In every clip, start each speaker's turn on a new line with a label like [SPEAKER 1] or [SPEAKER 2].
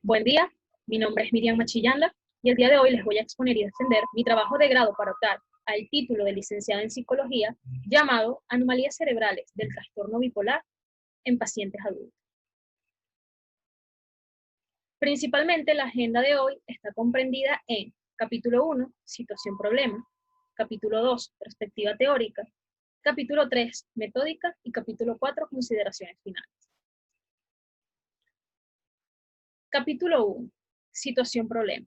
[SPEAKER 1] Buen día, mi nombre es Miriam Machillanda y el día de hoy les voy a exponer y defender mi trabajo de grado para optar al título de licenciada en psicología llamado Anomalías cerebrales del trastorno bipolar en pacientes adultos. Principalmente la agenda de hoy está comprendida en capítulo 1, situación-problema, capítulo 2, perspectiva teórica, capítulo 3, metódica y capítulo 4, consideraciones finales. Capítulo 1, situación-problema.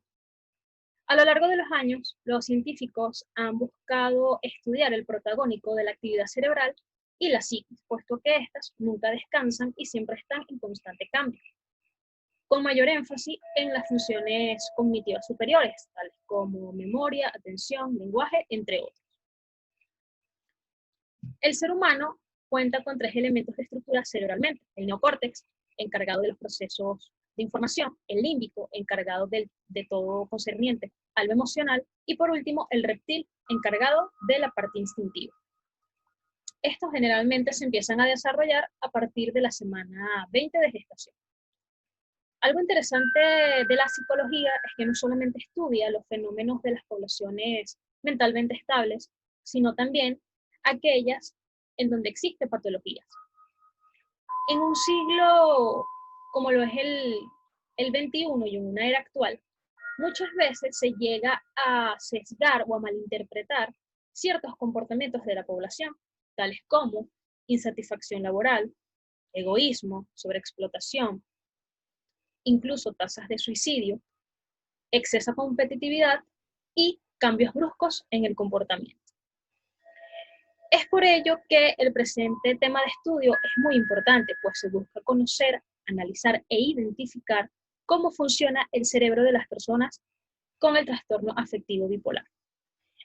[SPEAKER 1] A lo largo de los años, los científicos han buscado estudiar el protagónico de la actividad cerebral y la psiquis, puesto que éstas nunca descansan y siempre están en constante cambio, con mayor énfasis en las funciones cognitivas superiores, tales como memoria, atención, lenguaje, entre otros. El ser humano cuenta con 3 elementos de estructura cerebralmente: el neocórtex, encargado de los procesos de información; el límbico, encargado de todo concerniente a lo emocional; y por último, el reptil, encargado de la parte instintiva. Estos generalmente se empiezan a desarrollar a partir de la semana 20 de gestación. Algo interesante de la psicología es que no solamente estudia los fenómenos de las poblaciones mentalmente estables, sino también aquellas en donde existen patologías. En un siglo como lo es el 21 y en una era actual, muchas veces se llega a sesgar o a malinterpretar ciertos comportamientos de la población, tales como insatisfacción laboral, egoísmo, sobreexplotación, incluso tasas de suicidio, exceso de competitividad y cambios bruscos en el comportamiento. Es por ello que el presente tema de estudio es muy importante, pues se busca conocer, analizar e identificar cómo funciona el cerebro de las personas con el trastorno afectivo bipolar.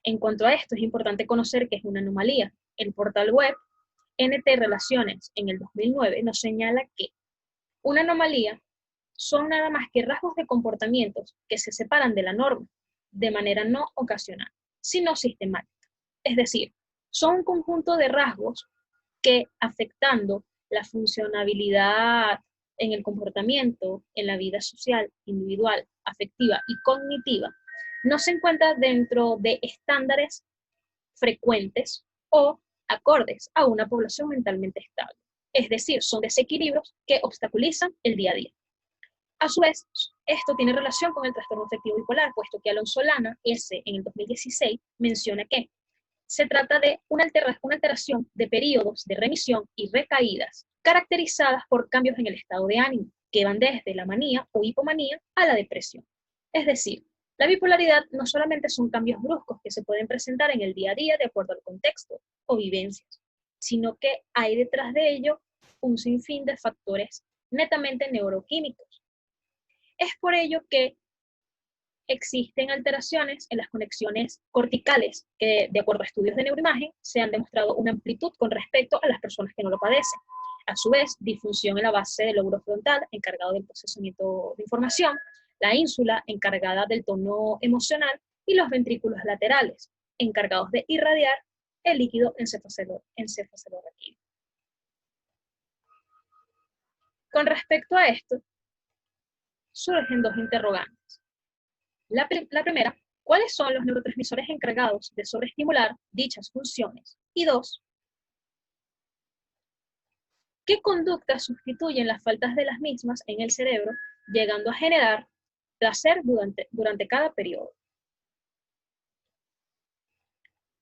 [SPEAKER 1] En cuanto a esto, es importante conocer que es una anomalía. El portal web NT Relaciones en el 2009 nos señala que una anomalía son nada más que rasgos de comportamientos que se separan de la norma de manera no ocasional, sino sistemática. Es decir, son un conjunto de rasgos que, afectando la funcionabilidad en el comportamiento, en la vida social, individual, afectiva y cognitiva, no se encuentran dentro de estándares frecuentes o acordes a una población mentalmente estable. Es decir, son desequilibrios que obstaculizan el día a día. A su vez, esto tiene relación con el trastorno afectivo bipolar, puesto que Alonso Lana, en el 2016, menciona que se trata de una alteración de periodos de remisión y recaídas caracterizadas por cambios en el estado de ánimo, que van desde la manía o hipomanía a la depresión. Es decir, la bipolaridad no solamente son cambios bruscos que se pueden presentar en el día a día de acuerdo al contexto o vivencias, sino que hay detrás de ello un sinfín de factores netamente neuroquímicos. Es por ello que existen alteraciones en las conexiones corticales que, de acuerdo a estudios de neuroimagen, se han demostrado una amplitud con respecto a las personas que no lo padecen. A su vez, disfunción en la base del lóbulo frontal, encargado del procesamiento de información; la ínsula, encargada del tono emocional; y los ventrículos laterales, encargados de irradiar el líquido encefalorraquídeo. Con respecto a esto, surgen 2 interrogantes. La primera, ¿cuáles son los neurotransmisores encargados de sobreestimular dichas funciones? Y 2, ¿qué conductas sustituyen las faltas de las mismas en el cerebro, llegando a generar placer durante cada periodo?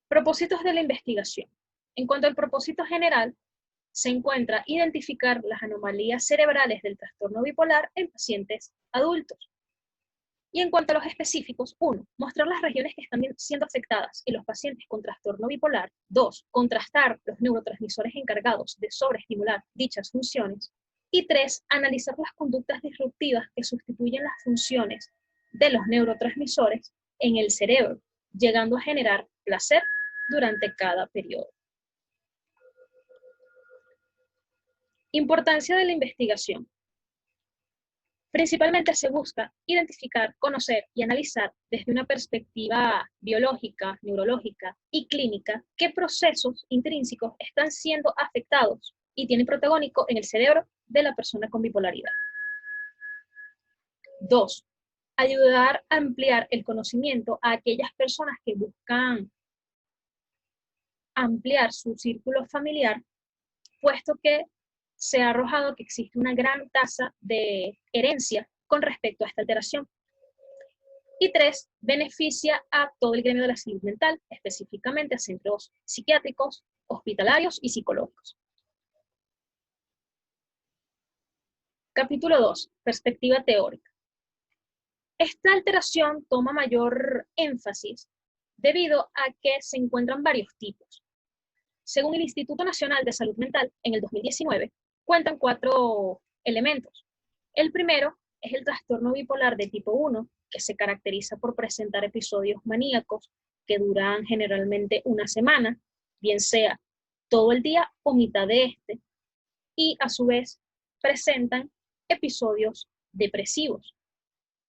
[SPEAKER 1] Propósitos de la investigación. En cuanto al propósito general, se encuentra identificar las anomalías cerebrales del trastorno bipolar en pacientes adultos. Y en cuanto a los específicos, 1, mostrar las regiones que están siendo afectadas en los pacientes con trastorno bipolar; 2, contrastar los neurotransmisores encargados de sobreestimular dichas funciones; y 3, analizar las conductas disruptivas que sustituyen las funciones de los neurotransmisores en el cerebro, llegando a generar placer durante cada periodo. Importancia de la investigación. Principalmente se busca identificar, conocer y analizar desde una perspectiva biológica, neurológica y clínica qué procesos intrínsecos están siendo afectados y tienen protagónico en el cerebro de la persona con bipolaridad. 2, ayudar a ampliar el conocimiento a aquellas personas que buscan ampliar su círculo familiar, puesto que se ha arrojado que existe una gran tasa de herencia con respecto a esta alteración. Y 3, beneficia a todo el gremio de la salud mental, específicamente a centros psiquiátricos, hospitalarios y psicológicos. Capítulo 2, perspectiva teórica. Esta alteración toma mayor énfasis debido a que se encuentran varios tipos. Según el Instituto Nacional de Salud Mental, en el 2019, cuentan 4 elementos. El primero es el trastorno bipolar de tipo 1, que se caracteriza por presentar episodios maníacos que duran generalmente una semana, bien sea todo el día o mitad de este, y a su vez presentan episodios depresivos,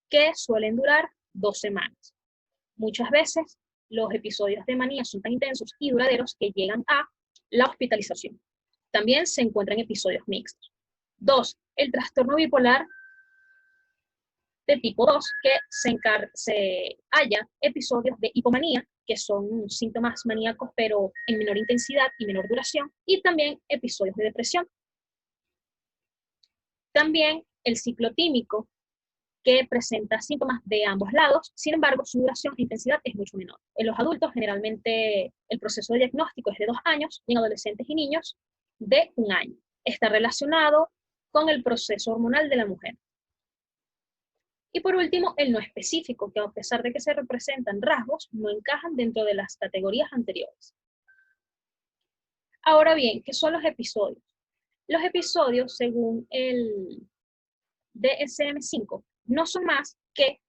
[SPEAKER 1] que suelen durar 2 semanas. Muchas veces los episodios de manía son tan intensos y duraderos que llegan a la hospitalización. También se encuentran episodios mixtos. 2. El trastorno bipolar de tipo 2, que se halla episodios de hipomanía, que son síntomas maníacos pero en menor intensidad y menor duración, y también episodios de depresión. También el ciclotímico, que presenta síntomas de ambos lados, sin embargo, su duración e intensidad es mucho menor. En los adultos, generalmente, el proceso de diagnóstico es de 2 años, y en adolescentes y niños, de 1 año. Está relacionado con el proceso hormonal de la mujer. Y por último, el no específico, que a pesar de que se representan rasgos, no encajan dentro de las categorías anteriores. Ahora bien, ¿qué son los episodios? Los episodios, según el DSM-5, no son más que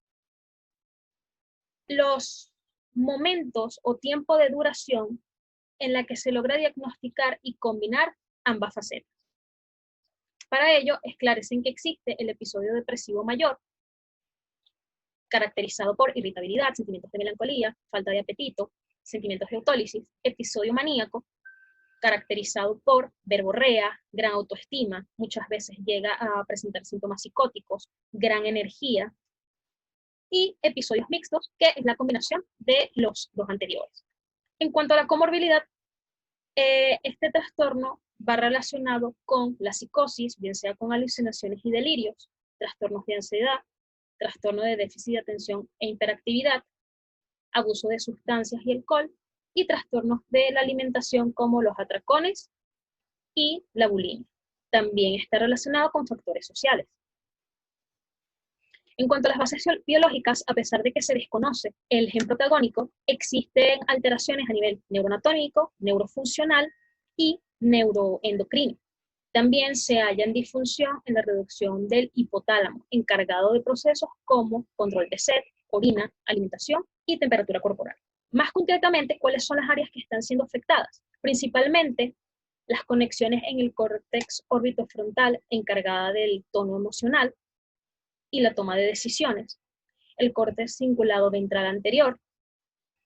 [SPEAKER 1] los momentos o tiempo de duración en la que se logra diagnosticar y combinar ambas facetas. Para ello, esclarecen que existe el episodio depresivo mayor, caracterizado por irritabilidad, sentimientos de melancolía, falta de apetito, sentimientos de autólisis, episodio maníaco, caracterizado por verborrea, gran autoestima, muchas veces llega a presentar síntomas psicóticos, gran energía, y episodios mixtos, que es la combinación de los 2 anteriores. En cuanto a la comorbilidad, este trastorno va relacionado con la psicosis, bien sea con alucinaciones y delirios, trastornos de ansiedad, trastorno de déficit de atención e hiperactividad, abuso de sustancias y alcohol, y trastornos de la alimentación como los atracones y la bulimia. También está relacionado con factores sociales. En cuanto a las bases biológicas, a pesar de que se desconoce el gen protagónico, existen alteraciones a nivel neuroanatómico, neurofuncional y neuroendocrino. También se halla en disfunción en la reducción del hipotálamo, encargado de procesos como control de sed, orina, alimentación y temperatura corporal. Más concretamente, ¿cuáles son las áreas que están siendo afectadas? Principalmente las conexiones en el córtex orbitofrontal, encargada del tono emocional y la toma de decisiones. El córtex cingulado ventral anterior,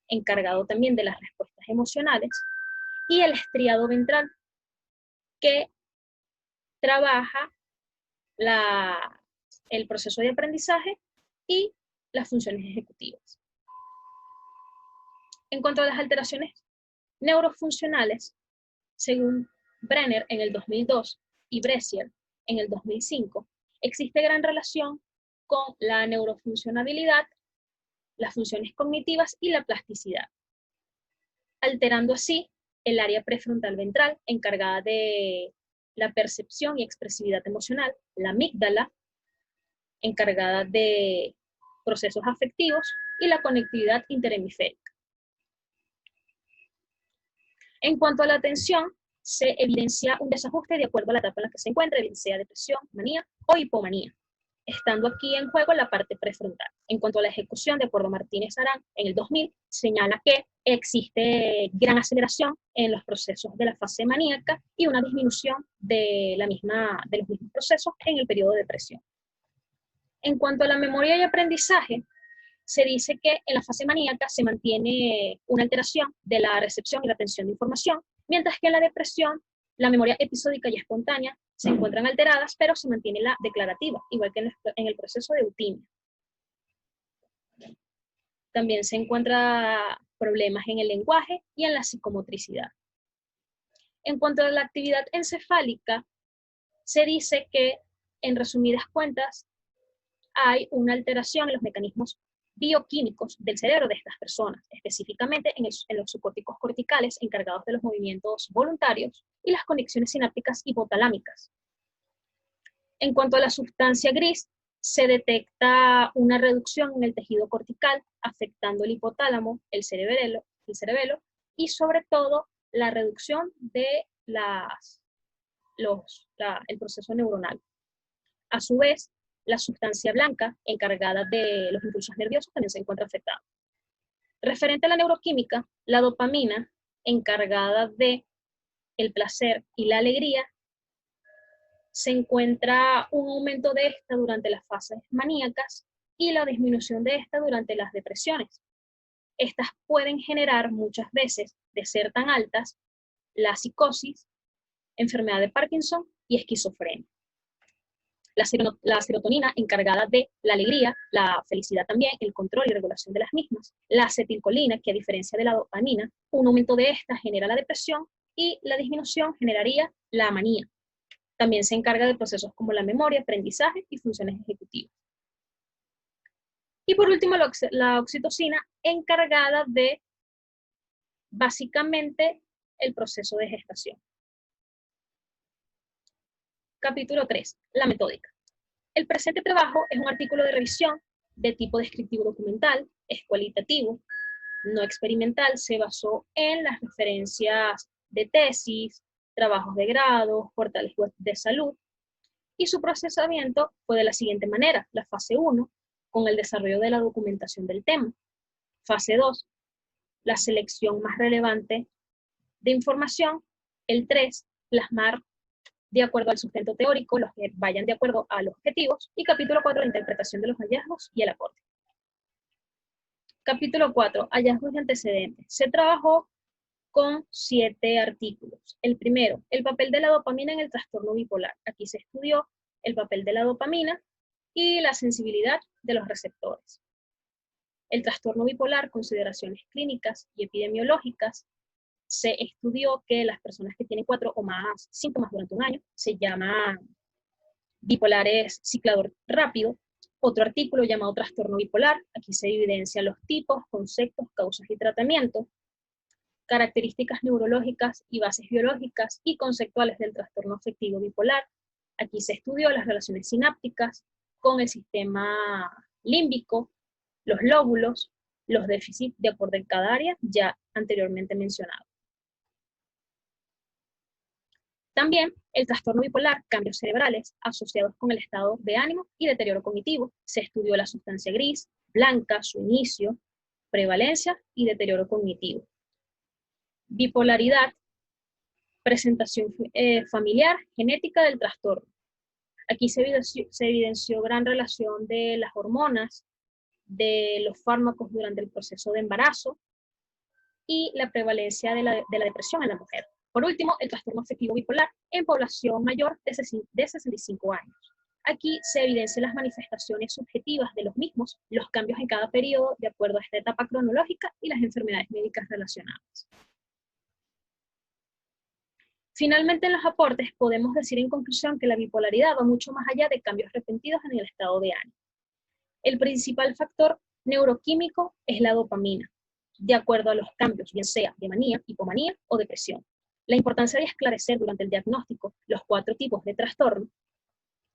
[SPEAKER 1] encargado también de las respuestas emocionales, y el estriado ventral, que trabaja el proceso de aprendizaje y las funciones ejecutivas. En cuanto a las alteraciones neurofuncionales, según Brenner en el 2002 y Brescier en el 2005, existe gran relación con la neurofuncionabilidad, las funciones cognitivas y la plasticidad, alterando así el área prefrontal ventral, encargada de la percepción y expresividad emocional, la amígdala, encargada de procesos afectivos, y la conectividad interhemisférica. En cuanto a la atención, se evidencia un desajuste de acuerdo a la etapa en la que se encuentra, bien sea depresión, manía o hipomanía, estando aquí en juego la parte prefrontal. En cuanto a la ejecución, de acuerdo a Martínez Arán, en el 2000, señala que existe gran aceleración en los procesos de la fase maníaca y una disminución de los mismos procesos en el periodo de depresión. En cuanto a la memoria y aprendizaje, se dice que en la fase maníaca se mantiene una alteración de la recepción y la retención de información, mientras que en la depresión La memoria episódica y espontánea se encuentran alteradas, pero se mantiene la declarativa, igual que en el proceso de eutimia. También se encuentran problemas en el lenguaje y en la psicomotricidad. En cuanto a la actividad encefálica, se dice que, en resumidas cuentas, hay una alteración en los mecanismos bioquímicos del cerebro de estas personas, específicamente en los subcórticos corticales encargados de los movimientos voluntarios y las conexiones sinápticas hipotalámicas. En cuanto a la sustancia gris, se detecta una reducción en el tejido cortical, afectando el hipotálamo, el cerebelo y sobre todo la reducción de el proceso neuronal. A su vez, la sustancia blanca, encargada de los impulsos nerviosos, también se encuentra afectada. Referente a la neuroquímica, la dopamina, encargada de el placer y la alegría, se encuentra un aumento de esta durante las fases maníacas y la disminución de esta durante las depresiones. Estas pueden generar muchas veces, de ser tan altas, la psicosis, enfermedad de Parkinson y esquizofrenia. La serotonina, encargada de la alegría, la felicidad también, el control y regulación de las mismas. La acetilcolina, que a diferencia de la dopamina, un aumento de esta genera la depresión y la disminución generaría la manía. También se encarga de procesos como la memoria, aprendizaje y funciones ejecutivas. Y por último, la oxitocina, encargada de, básicamente, el proceso de gestación. Capítulo 3. La metódica. El presente trabajo es un artículo de revisión de tipo descriptivo documental, es cualitativo, no experimental, se basó en las referencias de tesis, trabajos de grado, portales web de salud, y su procesamiento fue de la siguiente manera: la fase 1, con el desarrollo de la documentación del tema; fase 2, la selección más relevante de información; el 3, plasmar de acuerdo al sustento teórico los que vayan de acuerdo a los objetivos; y capítulo 4, la interpretación de los hallazgos y el aporte. Capítulo 4, hallazgos y antecedentes. Se trabajó con 7 artículos. El primero, el papel de la dopamina en el trastorno bipolar. Aquí se estudió el papel de la dopamina y la sensibilidad de los receptores. El trastorno bipolar, consideraciones clínicas y epidemiológicas. Se estudió que las personas que tienen 4 o más síntomas durante un año se llaman bipolares ciclador rápido. Otro artículo llamado trastorno bipolar. Aquí se evidencian los tipos, conceptos, causas y tratamientos, características neurológicas y bases biológicas y conceptuales del trastorno afectivo bipolar. Aquí se estudió las relaciones sinápticas con el sistema límbico, los lóbulos, los déficits de acuerdo en cada área, ya anteriormente mencionado. También el trastorno bipolar, cambios cerebrales asociados con el estado de ánimo y deterioro cognitivo. Se estudió la sustancia gris, blanca, su inicio, prevalencia y deterioro cognitivo. Bipolaridad, presentación familiar, genética del trastorno. Aquí se evidenció gran relación de las hormonas, de los fármacos durante el proceso de embarazo y la prevalencia de la depresión en la mujer. Por último, el trastorno afectivo bipolar en población mayor de 65 años. Aquí se evidencian las manifestaciones subjetivas de los mismos, los cambios en cada periodo de acuerdo a esta etapa cronológica y las enfermedades médicas relacionadas. Finalmente, en los aportes podemos decir en conclusión que la bipolaridad va mucho más allá de cambios repentinos en el estado de ánimo. El principal factor neuroquímico es la dopamina, de acuerdo a los cambios, bien sea de manía, hipomanía o depresión. La importancia de esclarecer durante el diagnóstico los 4 tipos de trastorno,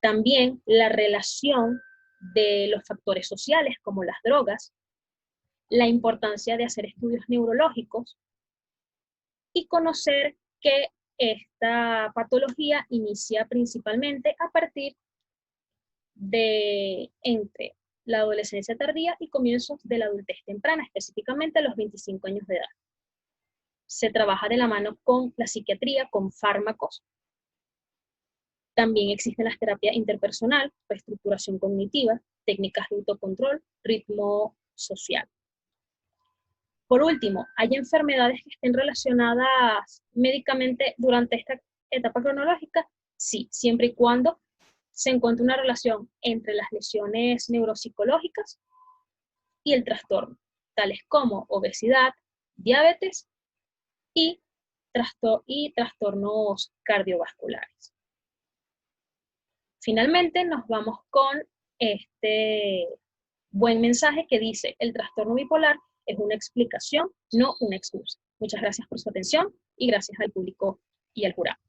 [SPEAKER 1] también la relación de los factores sociales como las drogas, la importancia de hacer estudios neurológicos y conocer que esta patología inicia principalmente a partir de entre la adolescencia tardía y comienzos de la adultez temprana, específicamente a los 25 años de edad. Se trabaja de la mano con la psiquiatría, con fármacos. También existen las terapias interpersonal, reestructuración cognitiva, técnicas de autocontrol, ritmo social. Por último, hay enfermedades que estén relacionadas médicamente durante etapa cronológica, sí, siempre y cuando se encuentre una relación entre las lesiones neuropsicológicas y el trastorno, tales como obesidad, diabetes y, trastornos cardiovasculares. Finalmente nos vamos con este buen mensaje que dice: el trastorno bipolar es una explicación, no una excusa. Muchas gracias por su atención y gracias al público y al jurado.